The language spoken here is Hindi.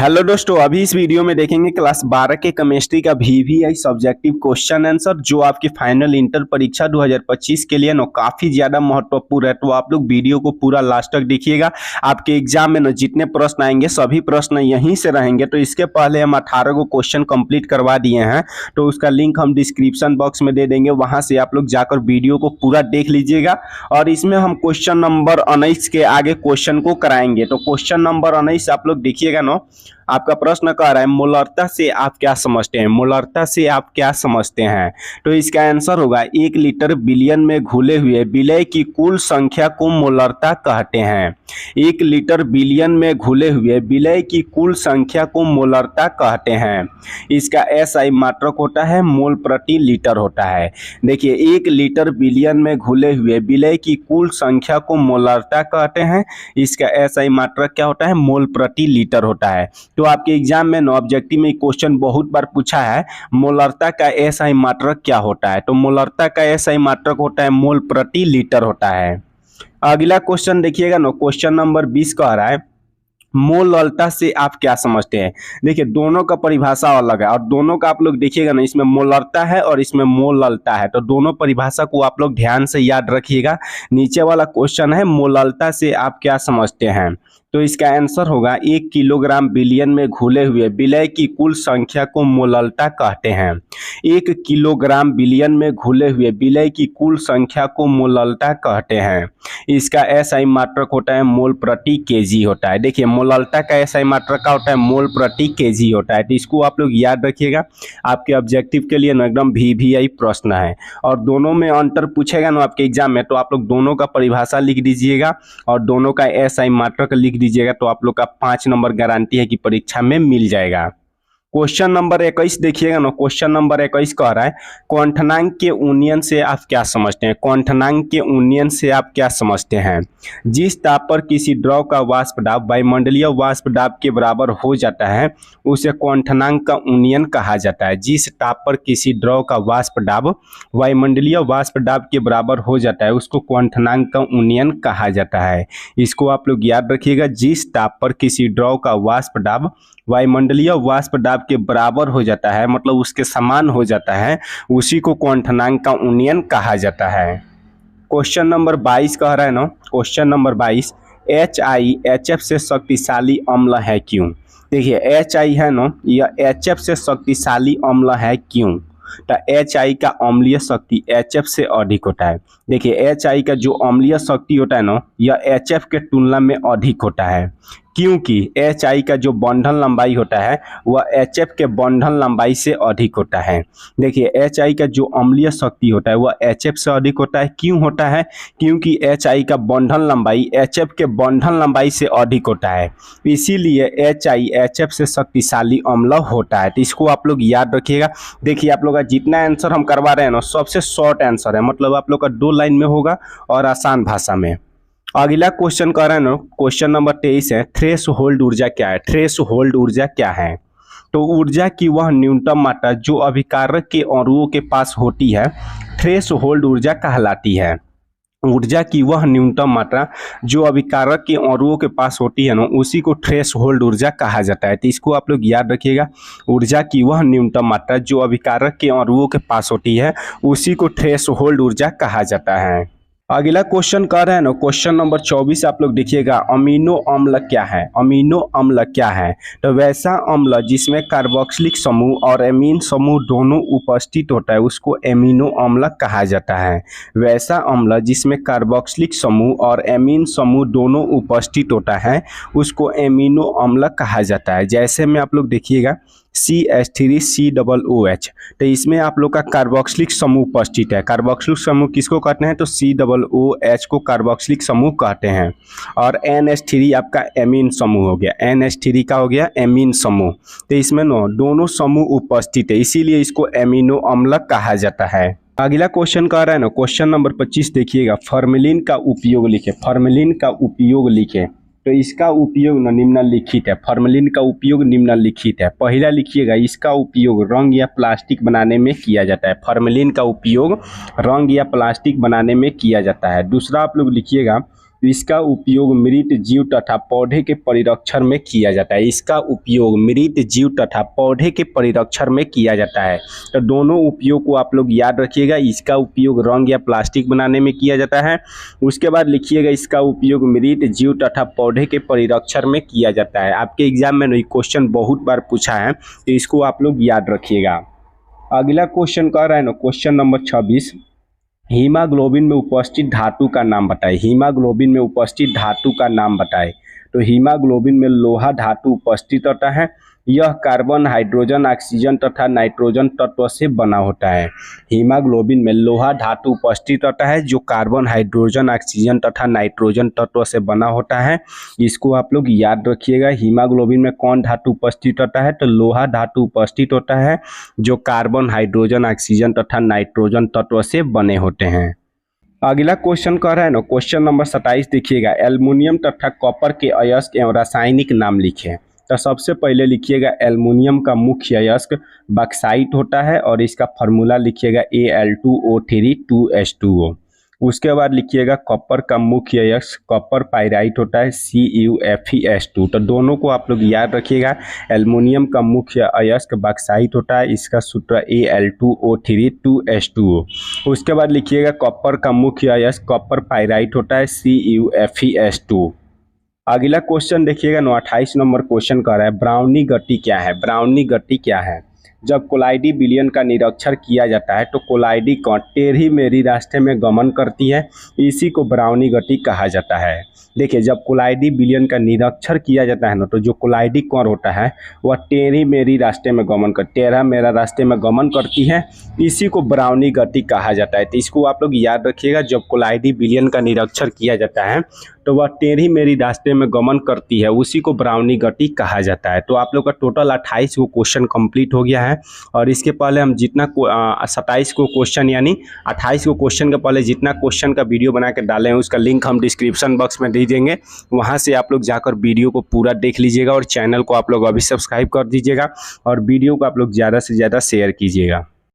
हेलो दोस्तों, अभी इस वीडियो में देखेंगे क्लास 12 के केमिस्ट्री का वीवीआई सब्जेक्टिव क्वेश्चन आंसर जो आपकी फाइनल इंटर परीक्षा 2025 के लिए काफी ज्यादा महत्वपूर्ण है। तो आप लोग वीडियो को पूरा लास्ट तक देखिएगा। आपके एग्जाम में जितने प्रश्न आएंगे सभी प्रश्न यहीं से रहेंगे। तो इसके पहले हम 18 को क्वेश्चन कंप्लीट करवा दिए हैं, तो उसका लिंक हम डिस्क्रिप्शन बॉक्स में दे देंगे, वहां से आप लोग जाकर वीडियो को पूरा देख लीजिएगा। और इसमें हम क्वेश्चन नंबर 19 के आगे क्वेश्चन को कराएंगे। तो क्वेश्चन नंबर 19 आप लोग देखिएगा ना। आपका प्रश्न कह रहा है मोलरता से आप क्या समझते हैं, मोलरता से आप क्या समझते हैं। तो इसका आंसर होगा 1 लीटर बिलियन में घुले हुए विलय की कुल संख्या को मोलरता कहते हैं। 1 लीटर बिलियन में घुले हुए विलय की कुल संख्या को मोलरता कहते हैं। इसका SI मात्रक होता है, मोल प्रति लीटर होता है। देखिए 1 लीटर बिलियन में घुले हुए विलय की कुल संख्या को मोलरता कहते हैं। इसका SI मात्रक क्या होता है, मोल प्रति लीटर होता है। तो आपके एग्जाम में ऑब्जेक्टिव में क्वेश्चन बहुत बार पूछा है मोलरता का SI मात्रक क्या होता है। तो मोलरता का SI मात्रक होता है मोल प्रति लीटर होता है। अगला क्वेश्चन देखिएगा ना, क्वेश्चन नंबर 20 कह रहा है मोलरता से आप क्या समझते हैं। देखिए दोनों का परिभाषा अलग है और दोनों का आप लोग देखिएगा ना, इसमें मोलरता है और इसमें मोलरता है। तो दोनों परिभाषा को आप लोग ध्यान से याद रखिएगा। नीचे वाला क्वेश्चन है मोलरता से आप क्या समझते हैं। तो इसका आंसर होगा 1 किलोग्राम बिलियन में घुले हुए विलय की कुल संख्या को मोलरता कहते हैं। 1 किलोग्राम बिलियन में घुले हुए विलय की कुल संख्या को मोलरता कहते हैं। इसका SI मात्रक होता है मोल प्रति केजी होता है। देखिए मोलरता का SI मात्रक का होता है मोल प्रति केजी होता है। तो इसको आप लोग याद रखिएगा, आपके ऑब्जेक्टिव के लिए एकदम VVI प्रश्न है। और दोनों में अंतर पूछेगा ना आपके एग्जाम में, तो आप लोग दोनों का परिभाषा लिख दीजिएगा और दोनों का SI मात्रक लिख दीजिएगा। तो आप लोग का 5 नंबर गारंटी है कि परीक्षा में मिल जाएगा। क्वेश्चन नंबर 21 देखिएगा ना, क्वेश्चन नंबर 21 कह रहा है क्वांटनांक के यूनियन से आप क्या समझते हैं। क्वांटनांक के यूनियन से आप क्या समझते हैं। जिस ताप पर किसी द्रव का वाष्प दाब वायुमंडलीय वाष्प दाब के बराबर हो जाता है उसे क्वांटनांक का यूनियन कहा जाता है। जिस ताप पर किसी द्रव का वाष्प दाब वायुमंडलीय वाष्प दाब के बराबर हो जाता है उसको क्वांटनांक का यूनियन कहा जाता है। इसको आप लोग याद रखिएगा। जिस ताप पर किसी द्रव का वाष्प दाब वायुमंडलीय वाष्प दाब के बराबर हो जाता है, मतलब उसके समान हो जाता है, उसी को क्वांटनांक का यूनियन कहा जाता है। क्वेश्चन नंबर 22 कह रहा है ना, क्वेश्चन नंबर 22 HI HF से शक्तिशाली अम्ल है क्यों। देखिए HI है ना, यह HF से शक्तिशाली अम्ल है क्यों। तो HI का अम्लीय शक्ति HF से अधिक होता है। देखिए HI का जो अम्लीय शक्ति होता है ना, यह HF के तुलना में अधिक होता है, क्योंकि HI का जो बंधन लंबाई होता है वह HF के बंधन लंबाई से अधिक होता है। देखिए HI का जो अम्लीय शक्ति होता है वह HF से अधिक होता है। क्यों होता है, क्योंकि HI का बंधन लंबाई HF के बंधन लंबाई से अधिक होता है, इसीलिए HI HF से शक्तिशाली अम्ल होता है। तो इसको आप लोग याद रखिएगा। देखिए आप लोग का जितना आंसर हम करवा रहे हैं ना, सबसे शॉर्ट आंसर है, मतलब आप लोग का 2 लाइन में होगा और आसान भाषा में। अगला क्वेश्चन कर रहे हैं ना, क्वेश्चन नंबर 23 है थ्रेश होल्ड ऊर्जा क्या है। थ्रेश होल्ड ऊर्जा क्या है। तो ऊर्जा की वह न्यूनतम मात्रा जो अभिकारक के अणुओं के पास होती है थ्रेश होल्ड ऊर्जा कहलाती है। ऊर्जा की वह न्यूनतम मात्रा जो अभिकारक के अणुओं के पास होती है ना, उसी को थ्रेश होल्ड ऊर्जा कहा जाता है। तो इसको आप लोग याद रखिएगा। ऊर्जा की वह न्यूनतम मात्रा जो अभिकारक के अणुओं के पास होती है उसी को थ्रेश होल्ड ऊर्जा कहा जाता है। अगला क्वेश्चन कर रहे हैं ना, क्वेश्चन नंबर 24 आप लोग देखिएगा अमीनो अम्ल क्या है। अमीनो अम्ल क्या है। तो वैसा अम्ल जिसमें कार्बोक्सिलिक समूह और एमीन समूह दोनों उपस्थित होता है उसको एमिनो अम्ल कहा जाता है। वैसा अम्ल जिसमें कार्बोक्सिलिक समूह और एमीन समूह दोनों उपस्थित होता है उसको एमिनो अम्ल कहा जाता है। जैसे में आप लोग देखिएगा CH3COOH, तो इसमें आप लोग का कार्बोक्सिलिक समूह उपस्थित है। कार्बोक्सिलिक समूह किसको कहते हैं, तो COOH को कार्बोक्सिलिक समूह कहते हैं। और NH3 आपका एमीन समूह हो गया। NH3 का हो गया एमीन समूह। तो इसमें दोनों समूह उपस्थित है, इसीलिए इसको एमिनो अम्ल कहा जाता है। अगला क्वेश्चन कह रहा है ना, क्वेश्चन नंबर 25 देखिएगा फॉर्मेलिन का उपयोग लिखे। फॉर्मेलिन का उपयोग लिखे। तो इसका उपयोग निम्नलिखित है। फॉर्मेलिन का उपयोग निम्नलिखित है। पहला लिखिएगा इसका उपयोग रंग या प्लास्टिक बनाने में किया जाता है। फॉर्मेलिन का उपयोग रंग या प्लास्टिक बनाने में किया जाता है। दूसरा आप लोग लिखिएगा तो इसका उपयोग मृत जीव तथा पौधे के परिरक्षण में किया जाता है। इसका उपयोग मृत जीव तथा पौधे के परिरक्षण में किया जाता है। तो दोनों उपयोग को आप लोग याद रखिएगा। इसका उपयोग रंग या प्लास्टिक बनाने में किया जाता है। उसके बाद लिखिएगा इसका उपयोग मृत जीव तथा पौधे के परिरक्षण में किया जाता है। आपके एग्जाम में क्वेश्चन बहुत बार पूछा है, तो इसको आप लोग याद रखिएगा। अगला क्वेश्चन कह रहा है क्वेश्चन नंबर 26, हीमाग्लोबिन में उपस्थित धातु का नाम बताएं। हीमाग्लोबिन में उपस्थित धातु का नाम बताएं। तो हीमाग्लोबिन में लोहा धातु उपस्थित होता है। यह कार्बन, हाइड्रोजन, ऑक्सीजन तथा नाइट्रोजन तत्व से बना होता है। हीमाग्लोबिन में लोहा धातु उपस्थित होता है जो कार्बन, हाइड्रोजन, ऑक्सीजन तथा नाइट्रोजन तत्व से बना होता है। इसको आप लोग याद रखिएगा। हीमाग्लोबिन में कौन धातु उपस्थित होता है? तो लोहा धातु उपस्थित होता है जो कार्बन, हाइड्रोजन, ऑक्सीजन तथा नाइट्रोजन तत्व से बने होते हैं। अगला क्वेश्चन कह रहा है क्वेश्चन नंबर 27 देखिएगा, एल्युमिनियम तथा कॉपर के अयस्क एवं रासायनिक नाम लिखें। तो सबसे पहले लिखिएगा एल्युमिनियम का मुख्य अयस्क बॉक्साइट होता है और इसका फार्मूला लिखिएगा Al2O3 2H2O। उसके बाद लिखिएगा कॉपर का मुख्य अयस्क कॉपर पाइराइट होता है CuFeS2। तो दोनों को आप लोग याद रखिएगा। एल्युमिनियम का मुख्य अयस्क बॉक्साइट होता है, इसका सूत्र Al2O3 2H2O। उसके बाद लिखिएगा कॉपर का मुख्य अयस्क कॉपर पाइराइट होता है CuFeS2। अगला क्वेश्चन देखिएगा 28 नंबर क्वेश्चन कर रहा है, ब्राउनी गति क्या है? ब्राउनी गति क्या है? जब कोलाइडी विलयन का निरीक्षण किया जाता है तो कोलाइडी कण टेढ़ी मेढ़ी रास्ते में गमन करती है, इसी को ब्राउनी गति कहा जाता है। देखिए, जब कोलाइडी विलयन का निरीक्षण किया जाता है तो जो कोलाइडी कण होता है वह टेढ़ी मेढ़ी रास्ते में टेढ़ा मेढ़ा रास्ते में गमन करती है, इसी को ब्राउनी गति कहा जाता है। तो इसको आप लोग याद रखिएगा। जब कोलाइडी विलयन का निरीक्षण किया जाता है तो वह टेढ़ी मेढ़ी रास्ते में गमन करती है, उसी को ब्राउनी गति कहा जाता है। तो आप लोग का टोटल 28 को क्वेश्चन कंप्लीट हो गया है। और इसके पहले हम जितना 27 को क्वेश्चन यानी 28 को क्वेश्चन के पहले जितना क्वेश्चन का वीडियो बना के डाले हैं उसका लिंक हम डिस्क्रिप्शन बॉक्स में दे देंगे। वहाँ से आप लोग जाकर वीडियो को पूरा देख लीजिएगा और चैनल को आप लोग अभी सब्सक्राइब कर दीजिएगा और वीडियो को आप लोग ज़्यादा से ज़्यादा शेयर कीजिएगा।